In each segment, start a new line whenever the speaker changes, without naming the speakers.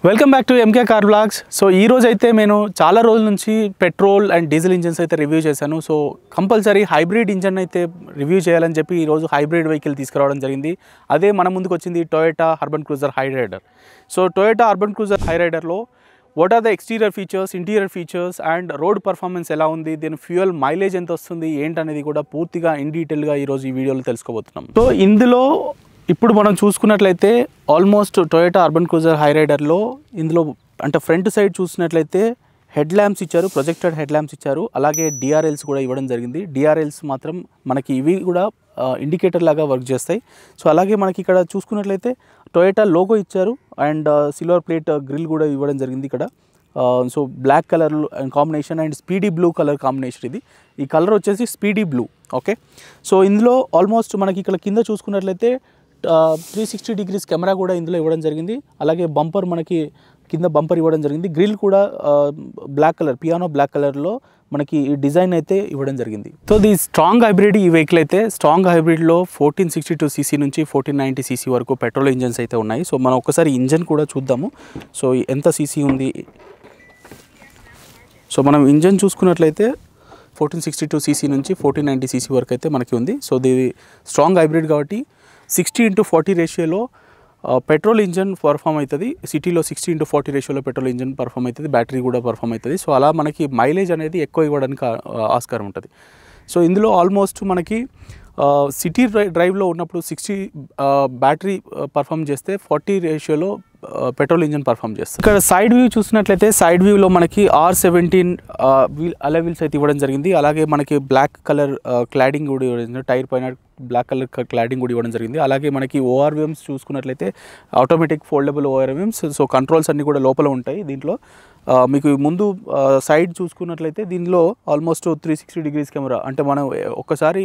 Welcome back to MK car blogs. So ఈ రోజు అయితే నేను చాలా రోజుల నుంచి పెట్రోల్ అండ్ డీజిల్ ఇంజన్స్ అయితే రివ్యూ చేశాను. సో కంపల్సరీ హైబ్రిడ్ ఇంజన్ అయితే రివ్యూ చేయాలని చెప్పి ఈరోజు హైబ్రిడ్ వెహికల్ తీసుకురావడం జరిగింది. అదే మన ముందుకు వచ్చింది Toyota Urban Cruiser Hyryder. So Toyota Urban Cruiser హై రైడర్లో what are the exterior features, interior features and road performance ఎలా ఉంది, దీని ఫ్యూయల్ మైలేజ్ ఎంత వస్తుంది ఏంటనేది కూడా పూర్తిగా ఇన్ డీటెయిల్గా ఈరోజు ఈ వీడియోలో తెలుసుకోబోతున్నాం. సో ఇందులో ఇప్పుడు మనం చూసుకున్నట్లయితే ఆల్మోస్ట్ టొయోటా అర్బన్ క్రూజర్ హై రైడర్లో ఇందులో అంటే ఫ్రంట్ సైడ్ చూసినట్లయితే హెడ్ ల్యాంప్స్ ఇచ్చారు, ప్రొజెక్టెడ్ హెడ్ ల్యాంప్స్ ఇచ్చారు. అలాగే డిఆర్ఎల్స్ కూడా ఇవ్వడం జరిగింది. డిఆర్ఎల్స్ మాత్రం మనకి ఇవి కూడా ఇండికేటర్ లాగా వర్క్ చేస్తాయి. సో అలాగే మనకి ఇక్కడ చూసుకున్నట్లయితే టొయోటా లోగో ఇచ్చారు అండ్ సిల్వర్ ప్లేట్ గ్రిల్ కూడా ఇవ్వడం జరిగింది ఇక్కడ. So black colour combination and speedy blue colour combination ఇది. ఈ కలర్ వచ్చేసి స్పీడీ బ్లూ. ఓకే, సో ఇందులో ఆల్మోస్ట్ మనకి ఇక్కడ కింద చూసుకున్నట్లయితే 360 డిగ్రీస్ కెమెరా కూడా ఇందులో ఇవ్వడం జరిగింది. అలాగే బంపర్ మనకి కింద బంపర్ ఇవ్వడం జరిగింది. గ్రిల్ కూడా బ్లాక్ కలర్, పియానో బ్లాక్ కలర్లో మనకి ఈ డిజైన్ అయితే ఇవ్వడం జరిగింది. సో ది స్ట్రాంగ్ హైబ్రిడ్ ఈ వెహికల్ అయితే స్ట్రాంగ్ హైబ్రిడ్లో 1462 సీసీ నుంచి 1490 సీసీ వరకు పెట్రోల్ ఇంజన్స్ అయితే ఉన్నాయి. సో మనం ఒకసారి ఇంజన్ కూడా చూద్దాము. సో ఎంత సీసీ ఉంది. సో మనం ఇంజన్ చూసుకున్నట్లయితే 1462 సీసీ నుంచి 1490 సీసీ వరకు అయితే మనకి ఉంది. సో ఇది స్ట్రాంగ్ హైబ్రిడ్ కాబట్టి 60:40 రేషియోలో పెట్రోల్ ఇంజన్ పర్ఫామ్ అవుతుంది. సిటీలో 60:40 రేషియోలో పెట్రోల్ ఇంజన్ పర్ఫామ్ అవుతుంది. బ్యాటరీ కూడా పర్ఫామ్ అవుతుంది. సో అలా మనకి మైలేజ్ అనేది ఎక్కువ ఇవ్వడానికి ఆస్కారం ఉంటుంది. సో ఇందులో ఆల్మోస్ట్ మనకి సిటీ డ్రైవ్లో ఉన్నప్పుడు 60 బ్యాటరీ పర్ఫామ్ చేస్తే 40 రేషియోలో పెట్రోల్ ఇంజన్ పర్ఫామ్ చేస్తుంది. ఇక్కడ సైడ్ వ్యూ చూసినట్లయితే సైడ్ వ్యూలో మనకి R17 అలా వీల్స్ అయితే ఇవ్వడం జరిగింది. అలాగే మనకి బ్లాక్ కలర్ క్లాడింగ్ కూడా ఇవ్వడం జరిగింది. టైర్ పైన బ్లాక్ కలర్ క్లాడింగ్ కూడా ఇవ్వడం జరిగింది. అలాగే మనకి ORVMs చూసుకున్నట్లయితే automatic foldable ORVMs. So controls అన్నీ కూడా లోపల ఉంటాయి దీంట్లో. మీకు ముందు సైడ్ చూసుకున్నట్లయితే దీనిలో ఆల్మోస్ట్ 360 డిగ్రీస్ కెమెరా, అంటే మనం ఒక్కసారి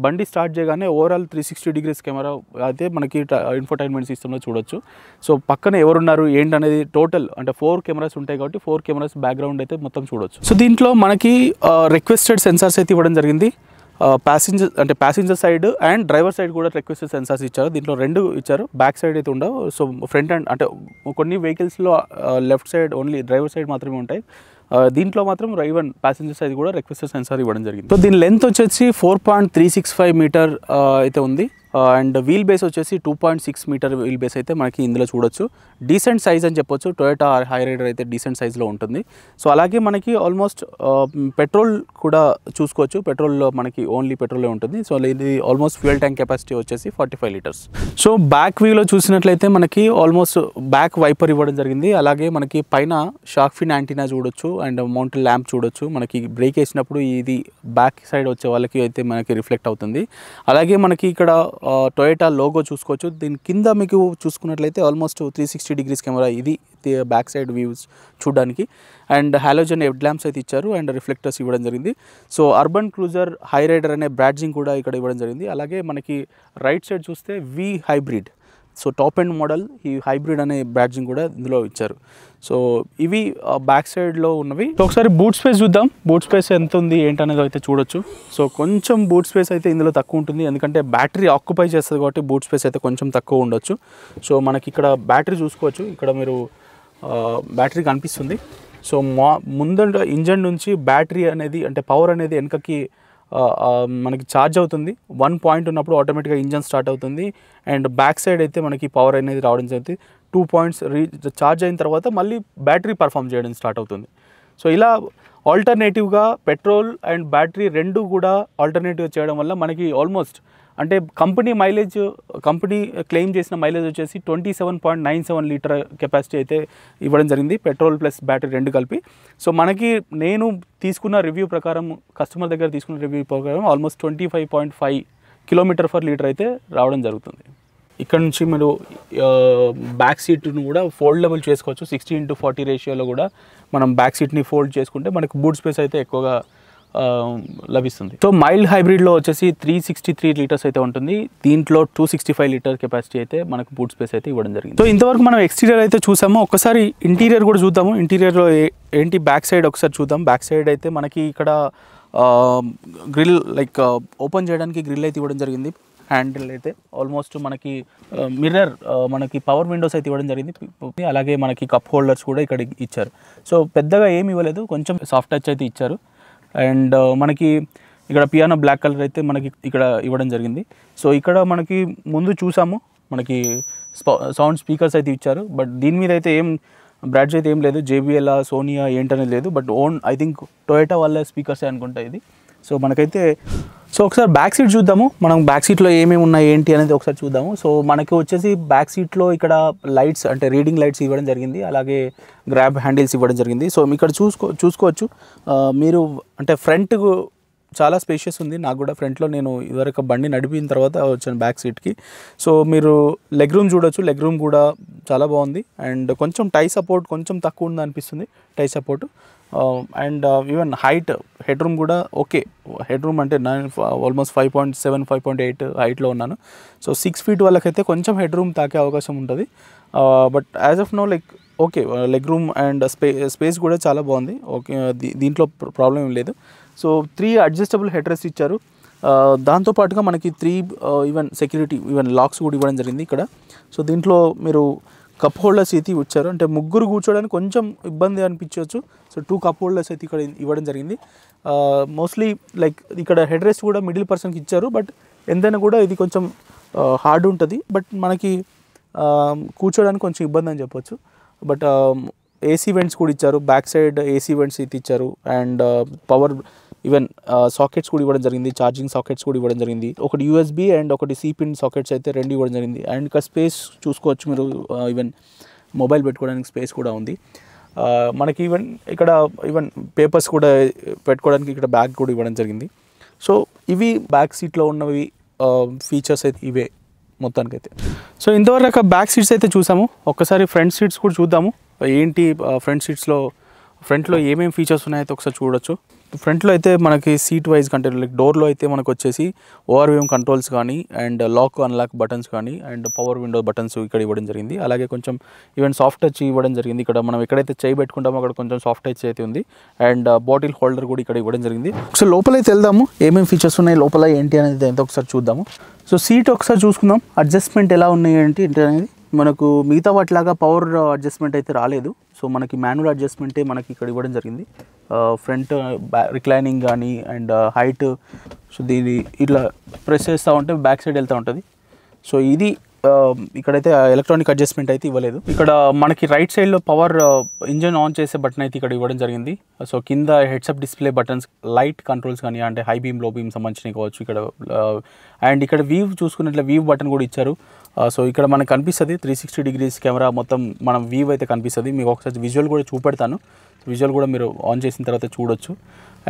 బండి స్టార్ట్ చేయగానే ఓవరాల్ 360 డిగ్రీస్ కెమెరా అయితే మనకి ఇన్ఫోటైన్మెంట్ సిస్టంలో చూడొచ్చు. సో పక్కన ఎవరున్నారు ఏంటనేది టోటల్ అంటే 4 కెమెరాస్ ఉంటాయి కాబట్టి 4 కెమెరాస్ బ్యాక్గ్రౌండ్ అయితే మొత్తం చూడొచ్చు. సో దీంట్లో మనకి రిక్వెస్టెడ్ సెన్సార్స్ అయితే ఇవ్వడం జరిగింది. Passenger side and driver side కూడా రిక్వెస్టెడ్ సెన్సార్స్ ఇచ్చారు. దీంట్లో 2 ఇచ్చారు, బ్యాక్ సైడ్ అయితే ఉండవు. సో ఫ్రంట్ అండ్ అంటే కొన్ని వెహికల్స్లో left side only driver side మాత్రమే ఉంటాయి. దీంట్లో మాత్రం ఈవెన్ ప్యాసింజర్ సైడ్ కూడా రిక్వెస్టెడ్ సెన్సార్ ఇవ్వడం జరిగింది. సో దీని లెంత్ వచ్చేసి 4.365 మీటర్ అయితే ఉంది. అండ్ వీల్ బేస్ వచ్చేసి 2.6 మీటర్ వీల్ బేస్ అయితే మనకి ఇందులో చూడొచ్చు. డీసెంట్ సైజ్ అని చెప్పొచ్చు. టొయోటా హై రైడర్ అయితే డీసెంట్ సైజ్లో ఉంటుంది. సో అలాగే మనకి ఆల్మోస్ట్ పెట్రోల్ కూడా చూసుకోవచ్చు. పెట్రోల్లో మనకి ఓన్లీ పెట్రోలే ఉంటుంది. సో ఇది ఆల్మోస్ట్ ఫ్యూయల్ ట్యాంక్ కెపాసిటీ వచ్చేసి 45 లీటర్స్. సో బ్యాక్ వ్యూలో చూసినట్లయితే మనకి ఆల్మోస్ట్ బ్యాక్ వైపర్ ఇవ్వడం జరిగింది. అలాగే మనకి పైన షార్క్ ఫిన్ యాంటీనా చూడొచ్చు అండ్ మౌంటెడ్ ల్యాంప్ చూడొచ్చు. మనకి బ్రేక్ వేసినప్పుడు ఇది బ్యాక్ సైడ్ వచ్చే వాళ్ళకి అయితే మనకి రిఫ్లెక్ట్ అవుతుంది. అలాగే మనకి ఇక్కడ టొయోటా లోగో చూసుకోవచ్చు. దీని కింద మీకు చూసుకున్నట్లయితే ఆల్మోస్ట్ 360 డిగ్రీస్ కెమెరా, ఇది బ్యాక్ సైడ్ వ్యూస్ చూడడానికి. అండ్ హాలోజన్ హెడ్ ల్యాంప్స్ అయితే ఇచ్చారు అండ్ రిఫ్లెక్టర్స్ ఇవ్వడం జరిగింది. So Urban Cruiser Hyryder అనే బ్రాడ్జింగ్ కూడా ఇక్కడ ఇవ్వడం జరిగింది. అలాగే మనకి రైట్ సైడ్ చూస్తే V hybrid, so top end model ఈ హైబ్రిడ్ అనే బ్యాడ్జింగ్ కూడా ఇందులో ఇచ్చారు. సో ఇవి బ్యాక్ సైడ్లో ఉన్నవి. సో ఒకసారి బూట్ స్పేస్ చూద్దాం. బూట్ స్పేస్ ఎంత ఉంది ఏంటనేది అయితే చూడొచ్చు. సో కొంచెం బూట్ స్పేస్ అయితే ఇందులో తక్కువ ఉంటుంది, ఎందుకంటే బ్యాటరీ ఆక్యుపై చేస్తుంది కాబట్టి బూట్ స్పేస్ అయితే కొంచెం తక్కువ ఉండొచ్చు. సో మనకి ఇక్కడ బ్యాటరీ చూసుకోవచ్చు. ఇక్కడ మీరు బ్యాటరీ కనిపిస్తుంది. సో ముందంట ఇంజన్ నుంచి బ్యాటరీ అనేది అంటే పవర్ అనేది వెనకకి మనకి ఛార్జ్ అవుతుంది. 1 పాయింట్ ఉన్నప్పుడు ఆటోమేటిక్గా ఇంజన్ స్టార్ట్ అవుతుంది. అండ్ బ్యాక్ సైడ్ అయితే మనకి పవర్ అనేది రావడం జరుగుతుంది. 2 పాయింట్స్ ఛార్జ్ అయిన తర్వాత మళ్ళీ బ్యాటరీ పర్ఫామ్ చేయడం స్టార్ట్ అవుతుంది. సో ఇలా ఆల్టర్నేటివ్గా పెట్రోల్ అండ్ బ్యాటరీ 2 కూడా ఆల్టర్నేటివ్ చేయడం వల్ల మనకి ఆల్మోస్ట్ అంటే కంపెనీ క్లెయిమ్ చేసిన మైలేజ్ వచ్చేసి 27.97 లీటర్ కెపాసిటీ అయితే ఇవ్వడం జరిగింది, పెట్రోల్ ప్లస్ బ్యాటరీ 2 కలిపి. సో మనకి నేను తీసుకున్న రివ్యూ ప్రకారం, కస్టమర్ దగ్గర తీసుకున్న రివ్యూ ప్రకారం ఆల్మోస్ట్ 25.5 కిలోమీటర్ పర్ లీటర్ అయితే రావడం జరుగుతుంది. ఇక్కడ నుంచి మీరు బ్యాక్ సీట్ను కూడా ఫోల్డబుల్ చేసుకోవచ్చు. 60:40 రేషియోలో కూడా మనం బ్యాక్ సీట్ని ఫోల్డ్ చేసుకుంటే మనకు బూట్ స్పేస్ అయితే ఎక్కువగా లభిస్తుంది. సో మైల్డ్ హైబ్రిడ్లో వచ్చేసి 363 లీటర్స్ అయితే ఉంటుంది. దీంట్లో 265 లీటర్ కెపాసిటీ అయితే మనకు బూట్ స్పేస్ అయితే ఇవ్వడం జరిగింది. సో ఇంతవరకు మనం ఎక్స్టీరియర్ అయితే చూసాము. ఒకసారి ఇంటీరియర్ కూడా చూద్దాము. ఇంటీరియర్లో ఏంటి బ్యాక్ సైడ్ ఒకసారి చూద్దాం. బ్యాక్ సైడ్ అయితే మనకి ఇక్కడ గ్రిల్ ఓపెన్ చేయడానికి గ్రిల్ అయితే ఇవ్వడం జరిగింది. హ్యాండిల్ అయితే ఆల్మోస్ట్ మనకి మిర్రర్ మనకి పవర్ విండోస్ అయితే ఇవ్వడం జరిగింది. అలాగే మనకి కప్ హోల్డర్స్ కూడా ఇక్కడ ఇచ్చారు. సో పెద్దగా ఏమి ఇవ్వలేదు, కొంచెం సాఫ్ట్ టచ్ అయితే ఇచ్చారు. అండ్ మనకి ఇక్కడ పియానో బ్లాక్ కలర్ అయితే మనకి ఇక్కడ ఇవ్వడం జరిగింది. సో ఇక్కడ మనకి ముందు చూసాము మనకి సౌండ్ స్పీకర్స్ అయితే ఇచ్చారు. బట్ దీని మీద అయితే ఏం బ్రాడ్జ్ అయితే ఏం లేదు, JBL సోనియా ఏంటనేది లేదు. But own I think Toyota వాళ్ళ స్పీకర్సే అనుకుంటా ఇది. సో మనకైతే ఒకసారి బ్యాక్ సీట్ చూద్దాము. మనం బ్యాక్ సీట్లో ఏమేమి ఉన్నాయి ఏంటి అనేది ఒకసారి చూద్దాము. సో మనకి వచ్చేసి బ్యాక్ సీట్లో ఇక్కడ లైట్స్ అంటే రీడింగ్ లైట్స్ ఇవ్వడం జరిగింది, అలాగే గ్రాబ్ హ్యాండిల్స్ ఇవ్వడం జరిగింది. సో ఇక్కడ చూసుకోవచ్చు మీరు అంటే ఫ్రంట్ చాలా స్పేషియస్ ఉంది. నాకు కూడా ఫ్రంట్లో నేను ఇదివరకు బండి నడిపిన తర్వాత వచ్చాను బ్యాక్ సీట్కి. సో మీరు లెగ్ రూమ్ చూడొచ్చు, లెగ్ రూమ్ కూడా చాలా బాగుంది. అండ్ కొంచెం టై సపోర్ట్ కొంచెం తక్కువ ఉంది అనిపిస్తుంది, thigh support. And even height head room కూడా ఓకే. హెడ్ రూమ్ అంటే ఆల్మోస్ట్ 5.7 5.8 హైట్లో ఉన్నాను. సో 6 feet వాళ్ళకైతే కొంచెం హెడ్ రూమ్ తాకే అవకాశం ఉంటుంది. But as of now like okay, leg room and space కూడా చాలా బాగుంది. ఓకే, దీంట్లో ప్రాబ్లం ఏం లేదు. సో 3 అడ్జస్టబుల్ హెడ్ రెస్ట్ ఇచ్చారు. దాంతోపాటుగా మనకి 3 ఈవెన్ సెక్యూరిటీ ఈవెన్ లాక్స్ కూడా ఇవ్వడం జరిగింది ఇక్కడ. సో దీంట్లో మీరు కప్ హోల్డర్స్ అయితే ఇచ్చారు, అంటే ముగ్గురు కూర్చోడానికి కొంచెం ఇబ్బంది అనిపించవచ్చు. సో 2 కప్ హోల్డర్స్ అయితే ఇక్కడ ఇవ్వడం జరిగింది. మోస్ట్లీ లైక్ ఇక్కడ హెడ్ రెస్ట్ కూడా మిడిల్ పర్సన్కి ఇచ్చారు. బట్ ఎంతైనా కూడా ఇది కొంచెం హార్డ్ ఉంటుంది, బట్ మనకి కూర్చోడానికి కొంచెం ఇబ్బంది అని చెప్పొచ్చు. బట్ AC వెంట్స్ కూడా ఇచ్చారు, బ్యాక్ సైడ్ AC వెంట్స్ అయితే ఇచ్చారు. అండ్ పవర్ ఈవెన్ సాకెట్స్ కూడా ఇవ్వడం జరిగింది, ఛార్జింగ్ సాకెట్స్ కూడా ఇవ్వడం జరిగింది. ఒకటి USB అండ్ ఒకటి C-pin సాకెట్స్ అయితే 2 ఇవ్వడం జరిగింది. అండ్ ఇక్కడ స్పేస్ చూసుకోవచ్చు మీరు, ఈవెన్ మొబైల్ పెట్టుకోవడానికి స్పేస్ కూడా ఉంది. మనకి ఈవెన్ ఇక్కడ ఈవెన్ పేపర్స్ కూడా పెట్టుకోవడానికి ఇక్కడ బ్యాగ్ కూడా ఇవ్వడం జరిగింది. సో ఇవి బ్యాక్ సీట్లో ఉన్నవి ఫీచర్స్ అయితే ఇవే మొత్తానికైతే. సో ఇంతవరకు బ్యాక్ సీట్స్ అయితే చూసాము. ఒక్కసారి ఫ్రంట్ సీట్స్ కూడా చూద్దాము ఏంటి ఫ్రంట్లో ఏమేమి ఫీచర్స్ ఉన్నాయో ఒకసారి చూడొచ్చు. ఫ్రంట్లో అయితే మనకి సీట్ వైజ్ కంటే లైక్ డోర్లో అయితే మనకు వచ్చేసి ORVM కంట్రోల్స్ కానీ అండ్ లాక్ అన్లాక్ బటన్స్ కానీ అండ్ పవర్ విండో బటన్స్ ఇక్కడ ఇవ్వడం జరిగింది. అలాగే కొంచెం ఈవెన్ సాఫ్ట్ టచ్ ఇవ్వడం జరిగింది. ఇక్కడ మనం ఎక్కడైతే చేయి పెట్టుకుంటామో అక్కడ కొంచెం సాఫ్ట్ టచ్ అయితే ఉంది. అండ్ బాటిల్ హోల్డర్ కూడా ఇక్కడ ఇవ్వడం జరిగింది. ఒకసారి లోపలైతే వెళ్దాము, ఏమేమి ఫీచర్స్ ఉన్నాయి లోపల ఏంటి అనేది ఎంత ఒకసారి చూద్దాము. సో సీట్ ఒకసారి చూసుకుందాం, అడ్జస్ట్మెంట్ ఎలా ఉన్నాయి ఏంటి అనేది. మనకు మిగతా వాటిలాగా పవర్ అడ్జస్ట్మెంట్ అయితే రాలేదు. సో మనకి మాన్యువల్ అడ్జస్ట్మెంటే మనకి ఇక్కడ ఇవ్వడం జరిగింది. ఫ్రంట్ రిక్లైనింగ్ కానీ అండ్ హైట్. సో దీన్ని ఇట్లా ప్రెస్ చేస్తూ ఉంటే బ్యాక్ సైడ్ వెళ్తూ ఉంటుంది. సో ఇది ఇక్కడైతే ఎలక్ట్రానిక్ అడ్జస్ట్మెంట్ అయితే ఇవ్వలేదు. ఇక్కడ మనకి రైట్ సైడ్లో పవర్ ఇంజన్ ఆన్ చేసే బటన్ అయితే ఇక్కడ ఇవ్వడం జరిగింది. సో కింద heads-up display buttons, light controls కానీ అంటే హై బీమ్ లో బీమ్ సంబంధించినవి కావచ్చు ఇక్కడ. అండ్ ఇక్కడ వీవ్ చూసుకున్నట్లే వీవ్ బటన్ కూడా ఇచ్చారు. సో ఇక్కడ మనకు కనిపిస్తుంది 360 degrees కెమెరా మొత్తం మనం వీవ్ అయితే కనిపిస్తుంది. మీకు ఒకసారి విజువల్ కూడా చూపెడతాను, విజువల్ కూడా మీరు ఆన్ చేసిన తర్వాత చూడొచ్చు.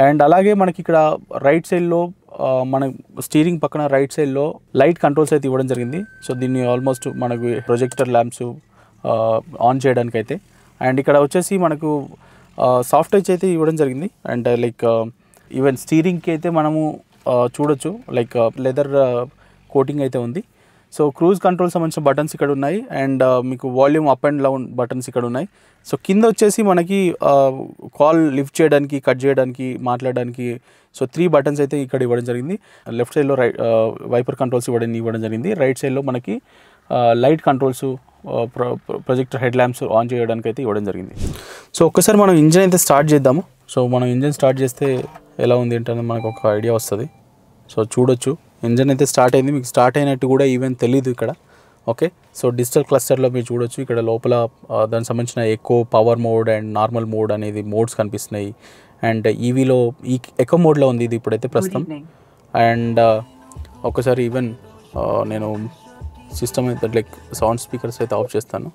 అండ్ అలాగే మనకి ఇక్కడ రైట్ సైడ్లో మన స్టీరింగ్ పక్కన రైట్ సైడ్లో లైట్ కంట్రోల్స్ అయితే ఇవ్వడం జరిగింది. సో దీన్ని ఆల్మోస్ట్ మనకు ప్రొజెక్టర్ ల్యాంప్స్ ఆన్ చేయడానికి అయితే. అండ్ ఇక్కడ వచ్చేసి మనకు సాఫ్ట్ టచ్ అయితే ఇవ్వడం జరిగింది. అండ్ లైక్ ఈవెన్ స్టీరింగ్కి అయితే మనము చూడొచ్చు లైక్ లెదర్ కోటింగ్ అయితే ఉంది. సో క్రూజ్ కంట్రోల్ సంబంధించిన బటన్స్ ఇక్కడ ఉన్నాయి. అండ్ మీకు volume up and down buttons ఇక్కడ ఉన్నాయి. సో కింద వచ్చేసి మనకి కాల్ లిఫ్ట్ చేయడానికి, కట్ చేయడానికి, మాట్లాడడానికి సో 3 బటన్స్ అయితే ఇక్కడ ఇవ్వడం జరిగింది. లెఫ్ట్ సైడ్లో వైపర్ కంట్రోల్స్ ఇవ్వడం జరిగింది. రైట్ సైడ్లో మనకి light controls, projector head lamps on చేయడానికి అయితే ఇవ్వడం జరిగింది. సో ఒక్కసారి మనం ఇంజన్ అయితే స్టార్ట్ చేద్దాము. సో మనం ఇంజన్ స్టార్ట్ చేస్తే ఎలా ఉంది ఏంటనేది మనకు ఒక ఐడియా వస్తుంది. సో చూడొచ్చు ఇంజన్ అయితే స్టార్ట్ అయింది. మీకు స్టార్ట్ అయినట్టు కూడా ఈవెన్ తెలీదు ఇక్కడ. ఓకే, సో డిజిటల్ క్లస్టర్లో మీరు చూడొచ్చు ఇక్కడ లోపల దానికి సంబంధించిన eco, power mode and normal mode అనేది మోడ్స్ కనిపిస్తున్నాయి. అండ్ ఈవీలో ఎకో మోడ్లో ఉంది ఇది ఇప్పుడైతే ప్రస్తుతం. అండ్ ఒకసారి ఈవెన్ నేను సిస్టమ్ అయితే లైక్ సౌండ్ స్పీకర్స్ అయితే ఆఫ్ చేస్తాను.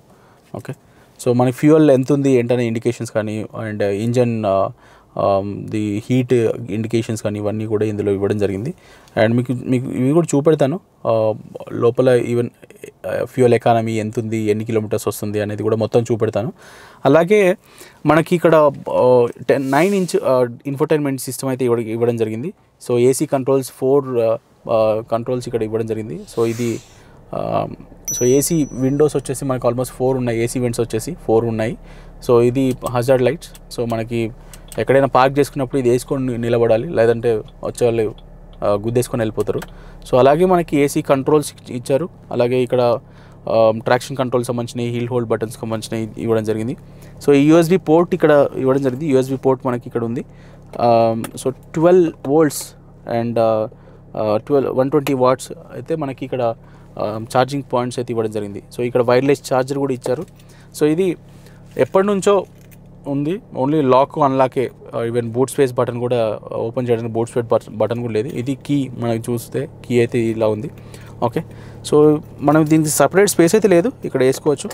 ఓకే, సో మనకి ఫ్యూయల్ ఎంత ఉంది ఏంటనే ఇండికేషన్స్ కానీ and engine the heat indications కానీ ఇవన్నీ కూడా ఇందులో ఇవ్వడం జరిగింది. అండ్ మీకు ఇవి కూడా చూపెడతాను లోపల. ఈవెన్ ఫ్యూయల్ ఎకానమీ ఎంత ఉంది, ఎన్ని కిలోమీటర్స్ వస్తుంది అనేది కూడా మొత్తం చూపెడతాను. అలాగే మనకి ఇక్కడ 9-inch ఇన్ఫోటైన్మెంట్ సిస్టమ్ అయితే ఇవ్వడం జరిగింది. సో AC కంట్రోల్స్ 4 కంట్రోల్స్ ఇక్కడ ఇవ్వడం జరిగింది. సో ఇది సో AC విండోస్ వచ్చేసి మనకు ఆల్మోస్ట్ 4 ఉన్నాయి. AC విండోస్ వచ్చేసి 4 ఉన్నాయి. సో ఇది హజార్డ్ లైట్స్. సో మనకి ఎక్కడైనా పార్క్ చేసుకున్నప్పుడు ఇది వేసుకొని నిలబడాలి, లేదంటే వచ్చేవాళ్ళు గుద్దేసుకొని వెళ్ళిపోతారు. సో అలాగే మనకి ఏసీ కంట్రోల్స్ ఇచ్చారు. అలాగే ఇక్కడ ట్రాక్షన్ కంట్రోల్ సంబంధించినవి, హీల్ హోల్డ్ బటన్స్ సంబంధించినవి ఇవ్వడం జరిగింది. సో ఈ యూఎస్బీ పోర్ట్ ఇక్కడ ఇవ్వడం జరిగింది. యూఎస్బీ పోర్ట్ మనకి ఇక్కడ ఉంది. సో 12 volts అండ్ 120 watts అయితే మనకి ఇక్కడ ఛార్జింగ్ పాయింట్స్ అయితే ఇవ్వడం జరిగింది. సో ఇక్కడ వైర్లెస్ ఛార్జర్ కూడా ఇచ్చారు. సో ఇది ఎప్పటి నుంచో ఉంది, ఓన్లీ లాక్ అన్లాకే, ఈవెన్ బూట్ స్పేస్ బటన్ కూడా ఓపెన్ చేయడానికి బూట్ స్పేస్ బటన్ కూడా లేదు. ఇది కీ, మనకి చూస్తే కీ అయితే ఇలా ఉంది. ఓకే, సో మనం దీనికి సపరేట్ స్పేస్ అయితే లేదు, ఇక్కడ వేసుకోవచ్చు.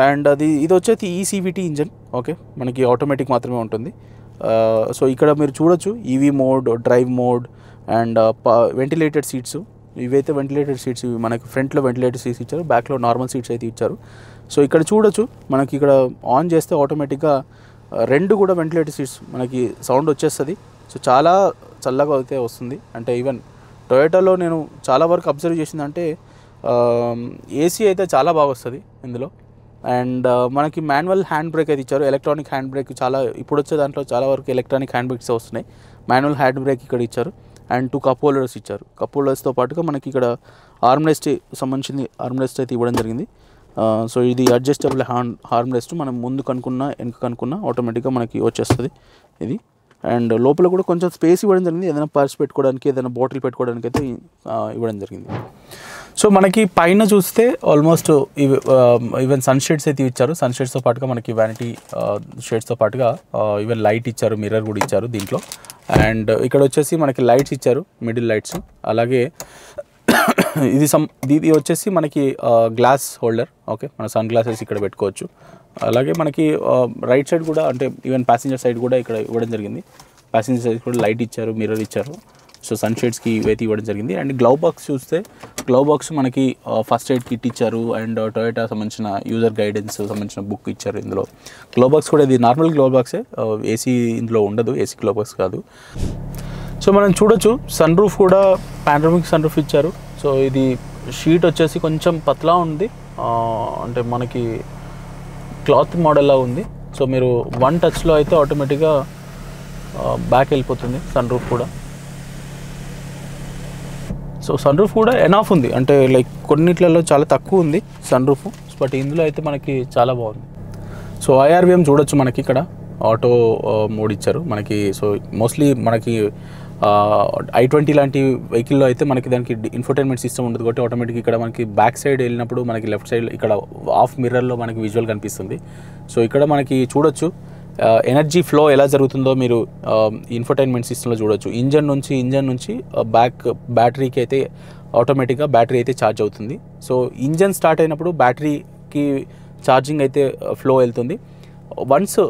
అండ్ ఇది వచ్చేసి ఈసీవీటీ ఇంజన్. ఓకే, మనకి ఆటోమేటిక్ మాత్రమే ఉంటుంది. సో ఇక్కడ మీరు చూడొచ్చు EV mode, drive mode and ventilated seats. ఇవైతే వెంటిలేటెడ్ సీట్స్, ఇవి మనకి ఫ్రంట్లో వెంటిలేటెడ్ సీట్స్ ఇచ్చారు, బ్యాక్లో నార్మల్ సీట్స్ అయితే ఇచ్చారు. సో ఇక్కడ చూడొచ్చు, మనకి ఇక్కడ ఆన్ చేస్తే ఆటోమేటిక్గా 2 కూడా వెంటిలేటెడ్ సీట్స్ మనకి సౌండ్ వచ్చేస్తుంది. సో చాలా చల్లగా అయితే వస్తుంది. అంటే ఈవెన్ టొయోటాలో నేను చాలా వరకు అబ్జర్వ్ చేసిందంటే ఏసీ అయితే చాలా బాగా వస్తుంది ఇందులో. అండ్ మనకి మాన్యువల్ హ్యాండ్ బ్రేక్ అయితే ఇచ్చారు. ఎలక్ట్రానిక్ హ్యాండ్ బ్రేక్ చాలా ఇప్పుడు వచ్చే దాంట్లో చాలా వరకు ఎలక్ట్రానిక్ హ్యాండ్ బ్రేక్స్ వస్తున్నాయి. మాన్యువల్ హ్యాండ్ బ్రేక్ ఇక్కడ ఇచ్చారు. అండ్ 2 కప్ హోల్డర్స్ ఇచ్చారు. కప్ హోల్డర్స్తో పాటుగా మనకి ఇక్కడ ఆర్మ్రెస్ట్ సంబంధించింది, ఆర్మ్రెస్ట్ అయితే ఇవ్వడం జరిగింది. సో ఇది అడ్జస్టబుల్ ఆర్మ్రెస్ట్, మనం ముందు కనుక్కున్నా వెనక కనుక్కున్నా ఆటోమేటిక్గా మనకి వచ్చేస్తుంది ఇది. అండ్ లోపల కూడా కొంచెం స్పేస్ ఇవ్వడం జరిగింది, ఏదైనా పర్స్ పెట్టుకోవడానికి, ఏదైనా బాటిల్ పెట్టుకోవడానికి అయితే ఇవ్వడం జరిగింది. సో మనకి పైన చూస్తే ఆల్మోస్ట్ ఈవెన్ సన్ షేడ్స్ అయితే ఇచ్చారు. సన్ షేడ్స్తో పాటుగా మనకి వ్యానిటీ షేడ్స్తో పాటుగా ఈవెన్ లైట్ ఇచ్చారు, మిర్రర్ కూడా ఇచ్చారు దీంట్లో. అండ్ ఇక్కడ వచ్చేసి మనకి లైట్స్ ఇచ్చారు, మిడిల్ లైట్స్. అలాగే ఇది వచ్చేసి మనకి గ్లాస్ హోల్డర్. ఓకే, మన సన్ గ్లాసెస్ ఇక్కడ పెట్టుకోవచ్చు. అలాగే మనకి రైట్ సైడ్ కూడా, అంటే ఈవెన్ ప్యాసింజర్ సైడ్ కూడా ఇక్కడ ఇవ్వడం జరిగింది. ప్యాసింజర్ సైడ్ కూడా లైట్ ఇచ్చారు, మిర్రర్ ఇచ్చారు. సో సన్ షేడ్స్కి ఇవైతే ఇవ్వడం జరిగింది. అండ్ గ్లవ్ బాక్స్ చూస్తే, గ్లవ్ బాక్స్ మనకి ఫస్ట్ ఎయిడ్ కిట్ ఇచ్చారు. అండ్ టొయోటా సంబంధించిన యూజర్ గైడెన్స్ సంబంధించిన బుక్ ఇచ్చారు ఇందులో. గ్లవ్ బాక్స్ కూడా ఇది నార్మల్ గ్లవ్ బాక్సే, ఏసీ ఇందులో ఉండదు, ఏసీ గ్లవ్ బాక్స్ కాదు. సో మనం చూడొచ్చు సన్ రూఫ్ కూడా పానోరమిక్ సన్ రూఫ్ ఇచ్చారు. సో ఇది షీట్ వచ్చేసి కొంచెం పతలా ఉంది, అంటే మనకి క్లాత్ మోడల్లా ఉంది. సో మీరు 1 టచ్లో అయితే ఆటోమేటిక్గా బ్యాక్ వెళ్ళిపోతుంది సన్ రూఫ్ కూడా. సో సన్ రూఫ్ కూడా ఎనాఫ్ ఉంది, అంటే లైక్ కొన్నిట్లలో చాలా తక్కువ ఉంది సన్ రూఫ్, బట్ ఇందులో అయితే మనకి చాలా బాగుంది. సో IRVM చూడొచ్చు, మనకి ఇక్కడ ఆటో మోడ్ ఇచ్చారు మనకి. సో మోస్ట్లీ మనకి i20 లాంటి వెహికల్లో అయితే మనకి దానికి ఇన్ఫోటైన్మెంట్ సిస్టమ్ ఉంటుంది కాబట్టి ఆటోమేటిక్ ఇక్కడ మనకి బ్యాక్ సైడ్ వెళ్ళినప్పుడు మనకి లెఫ్ట్ సైడ్ ఇక్కడ ఆఫ్ మిర్రర్లో మనకి విజువల్ కనిపిస్తుంది. సో ఇక్కడ మనకి చూడొచ్చు ఎనర్జీ ఫ్లో ఎలా జరుగుతుందో మీరు ఇన్ఫోటైన్మెంట్ సిస్టంలో చూడొచ్చు. ఇంజన్ నుంచి బ్యాటరీకి అయితే ఆటోమేటిక్గా బ్యాటరీ అయితే ఛార్జ్ అవుతుంది. సో ఇంజన్ స్టార్ట్ అయినప్పుడు బ్యాటరీకి ఛార్జింగ్ అయితే ఫ్లో వెళ్తుంది. వన్స్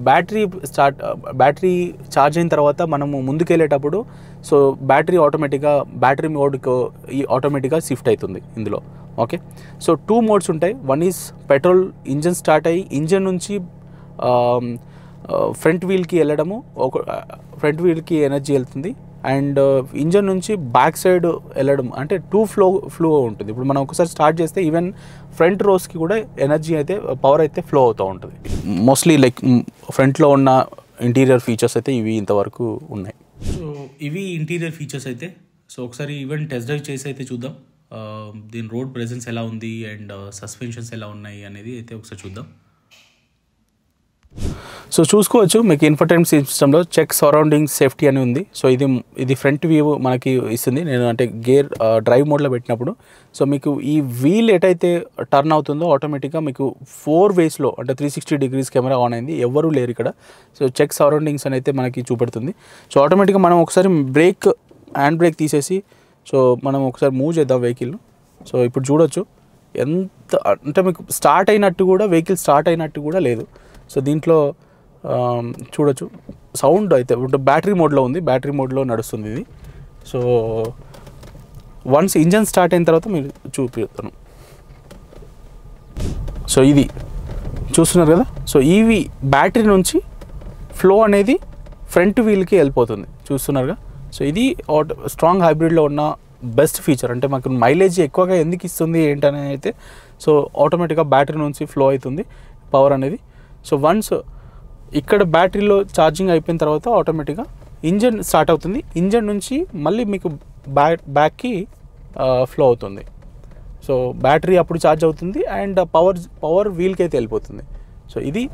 బ్యాటరీ ఛార్జ్ అయిన తర్వాత మనము ముందుకెళ్ళేటప్పుడు సో బ్యాటరీ మోడ్కి ఆటోమేటిక్గా షిఫ్ట్ అవుతుంది ఇందులో. ఓకే, సో 2 మోడ్స్ ఉంటాయి. One is petrol, engine start అయ్యి ఇంజన్ నుంచి ఫ్రంట్ వీల్కి వెళ్ళడము, ఫ్రంట్ వీల్కి ఎనర్జీ వెళ్తుంది. అండ్ ఇంజన్ నుంచి బ్యాక్ సైడ్ వెళ్ళడం, అంటే 2 ఫ్లో ఉంటుంది. ఇప్పుడు మనం ఒకసారి స్టార్ట్ చేస్తే ఈవెన్ ఫ్రంట్ రోస్కి కూడా ఎనర్జీ అయితే, పవర్ అయితే ఫ్లో అవుతూ ఉంటుంది. మోస్ట్లీ లైక్ ఫ్రంట్లో ఉన్న ఇంటీరియర్ ఫీచర్స్ అయితే ఇవి ఇంతవరకు ఉన్నాయి. సో ఇవి ఇంటీరియర్ ఫీచర్స్ అయితే. సో ఒకసారి ఈవెన్ టెస్ట్ డ్రైవ్ చేసి అయితే చూద్దాం దీని రోడ్ ప్రెజెన్స్ ఎలా ఉంది అండ్ సస్పెన్షన్స్ ఎలా ఉన్నాయి అనేది అయితే ఒకసారి చూద్దాం. సో చూసుకోవచ్చు మీకు ఇన్ఫోటైన్మెంట్ సిస్టంలో చెక్ సరౌండింగ్ సేఫ్టీ అని ఉంది. సో ఇది ఫ్రంట్ వ్యూ మనకి ఇస్తుంది. నేను అంటే గేర్ డ్రైవ్ మోడ్లో పెట్టినప్పుడు సో మీకు ఈ వీల్ ఎటైతే టర్న్ అవుతుందో ఆటోమేటిక్గా మీకు 4 వేస్లో అంటే 360 degrees కెమెరా ఆన్ అయింది, ఎవరు లేరు ఇక్కడ. సో చెక్ సరౌండింగ్స్ అని అయితే మనకి చూపెడుతుంది. సో ఆటోమేటిక్గా మనం ఒకసారి హ్యాండ్ బ్రేక్ తీసేసి సో మనం ఒకసారి మూవ్ చేద్దాం వెహికల్. సో ఇప్పుడు చూడొచ్చు ఎంత అంటే మీకు వెహికల్ స్టార్ట్ అయినట్టు కూడా లేదు. సో దీంట్లో చూడొచ్చు సౌండ్ అయితే బ్యాటరీ మోడ్లో ఉంది, బ్యాటరీ మోడ్లో నడుస్తుంది ఇది. సో వన్స్ ఇంజన్ స్టార్ట్ అయిన తర్వాత మీరు చూపిస్తాను. సో ఇది చూస్తున్నారు కదా. సో ఈవి బ్యాటరీ నుంచి ఫ్లో అనేది ఫ్రంట్ వీల్కి వెళ్ళిపోతుంది, చూస్తున్నారుగా. సో ఇది స్ట్రాంగ్ హైబ్రిడ్లో ఉన్న బెస్ట్ ఫీచర్. అంటే మాకు మైలేజ్ ఎక్కువగా ఎందుకు ఇస్తుంది ఏంటనేది అయితే సో ఆటోమేటిక్గా బ్యాటరీ నుంచి ఫ్లో అవుతుంది పవర్ అనేది. సో వన్స్ ఇక్కడ బ్యాటరీలో ఛార్జింగ్ అయిపోయిన తర్వాత ఆటోమేటిక్గా ఇంజన్ స్టార్ట్ అవుతుంది, ఇంజన్ నుంచి మళ్ళీ మీకు బ్యాక్కి ఫ్లో అవుతుంది. సో బ్యాటరీ అప్పుడు ఛార్జ్ అవుతుంది అండ్ పవర్ వీల్కి అయితే వెళ్ళిపోతుంది. సో ఇది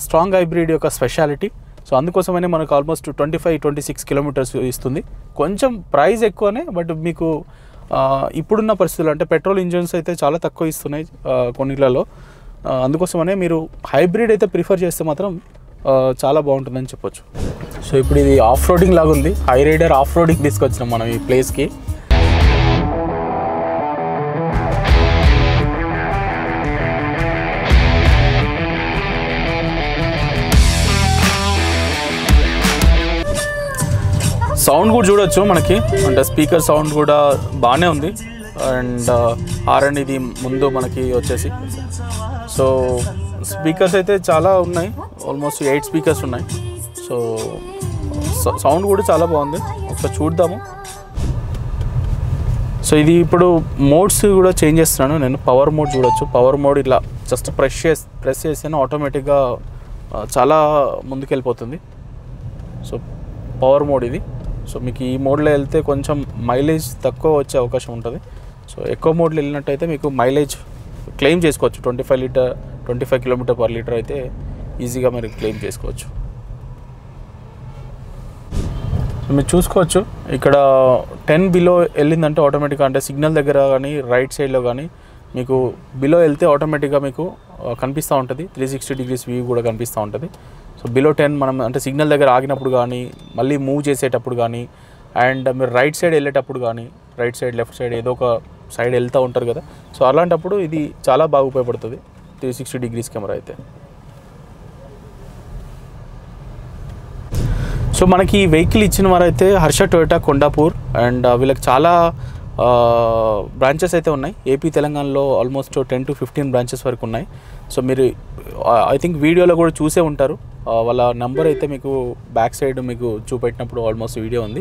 స్ట్రాంగ్ హైబ్రిడ్ యొక్క స్పెషాలిటీ. సో అందుకోసమనే మనకు ఆల్మోస్ట్ 25-26 కిలోమీటర్స్ ఇస్తుంది. కొంచెం ప్రైస్ ఎక్కువనే, బట్ మీకు ఇప్పుడున్న పరిస్థితులు అంటే పెట్రోల్ ఇంజన్స్ అయితే చాలా తక్కువ ఇస్తున్నాయి కొన్నిట్లలో. అందుకోసమనే మీరు హైబ్రిడ్ అయితే ప్రిఫర్ చేస్తే మాత్రం చాలా బాగుంటుందని చెప్పొచ్చు. సో ఇప్పుడు ఇది ఆఫ్ రోడింగ్ లాగా ఉంది, హై రైడర్ ఆఫ్ రోడింగ్ తీసుకొచ్చినాం మనం ఈ ప్లేస్కి. సౌండ్ కూడా చూడొచ్చు మనకి, అంటే స్పీకర్ సౌండ్ కూడా బాగానే ఉంది. అండ్ హారన్ ఇది ముందు మనకి వచ్చేసి. సో స్పీకర్స్ అయితే చాలా ఉన్నాయి, ఆల్మోస్ట్ 8 స్పీకర్స్ ఉన్నాయి. సో సౌండ్ కూడా చాలా బాగుంది, ఒకసారి చూద్దాము. సో ఇది ఇప్పుడు మోడ్స్ కూడా చేంజ్ చేస్తున్నాను నేను. పవర్ మోడ్ చూడొచ్చు, పవర్ మోడ్ ఇట్లా జస్ట్ ప్రెస్ చేస్తేనే ఆటోమేటిక్గా చాలా ముందుకెళ్ళిపోతుంది. సో పవర్ మోడ్ ఇది. సో మీకు ఈ మోడ్లో వెళ్తే కొంచెం మైలేజ్ తక్కువ వచ్చే అవకాశం ఉంటుంది. సో ఎక్కువ మోడ్లో వెళ్ళినట్టయితే మీకు మైలేజ్ క్లెయిమ్ చేసుకోవచ్చు. 25 కిలోమీటర్ పర్ లీటర్ అయితే ఈజీగా మీరు క్లెయిమ్ చేసుకోవచ్చు. సో మీరు చూసుకోవచ్చు ఇక్కడ 10 బిలో వెళ్ళిందంటే ఆటోమేటిక్గా, అంటే సిగ్నల్ దగ్గర కానీ రైట్ సైడ్లో కానీ మీకు బిలో వెళ్తే ఆటోమేటిక్గా మీకు కనిపిస్తూ ఉంటుంది. 360 డిగ్రీస్ వ్యూ కూడా కనిపిస్తూ ఉంటుంది. సో బిలో 10 మనం అంటే సిగ్నల్ దగ్గర ఆగినప్పుడు కానీ, మళ్ళీ మూవ్ చేసేటప్పుడు కానీ, అండ్ మీరు రైట్ సైడ్ వెళ్ళేటప్పుడు కానీ, రైట్ సైడ్ లెఫ్ట్ సైడ్ ఏదో ఒక సైడ్ వెళ్తూ ఉంటారు కదా. సో అలాంటప్పుడు ఇది చాలా బాగా ఉపయోగపడుతుంది 360 డిగ్రీస్ కెమెరా అయితే. సో మనకి ఈ వెహికల్ ఇచ్చిన వారైతే హర్ష టొయోటా కొండాపూర్, అండ్ వీళ్ళకి చాలా బ్రాంచెస్ అయితే ఉన్నాయి. ఏపీ తెలంగాణలో ఆల్మోస్ట్ 10-15 బ్రాంచెస్ వరకు ఉన్నాయి. సో మీరు ఐ థింక్ వీడియోలో కూడా చూసే ఉంటారు. వాళ్ళ నెంబర్ అయితే మీకు బ్యాక్ సైడ్ మీకు చూపెట్టినప్పుడు ఆల్మోస్ట్ వీడియో ఉంది.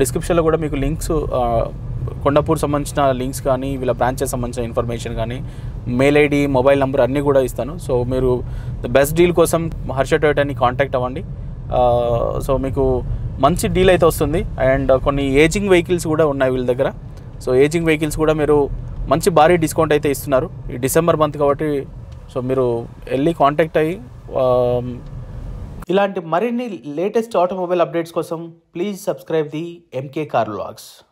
డిస్క్రిప్షన్లో కూడా మీకు లింక్స్, కొండాపూర్ సంబంధించిన లింక్స్ కానీ, వీళ్ళ బ్రాంచెస్ సంబంధించిన ఇన్ఫర్మేషన్ కానీ, మెయిల్ ఐడి, మొబైల్ నెంబర్ అన్నీ కూడా ఇస్తాను. సో మీరు బెస్ట్ డీల్ కోసం హర్ష టొయోటాని కాంటాక్ట్ అవ్వండి. సో మీకు మంచి డీల్ అయితే వస్తుంది. అండ్ కొన్ని ఏజింగ్ వెహికల్స్ కూడా ఉన్నాయి వీళ్ళ దగ్గర. సో ఏజింగ్ వెహికల్స్ కూడా మీరు మంచి భారీ డిస్కౌంట్ అయితే ఇస్తున్నారు ఈ డిసెంబర్ మంత్ కాబట్టి. సో మీరు వెళ్ళి కాంటాక్ట్ అయ్యి ఇలాంటి మరిన్ని లేటెస్ట్ ఆటోమొబైల్ అప్డేట్స్ కోసం please subscribe the MK car vlogs.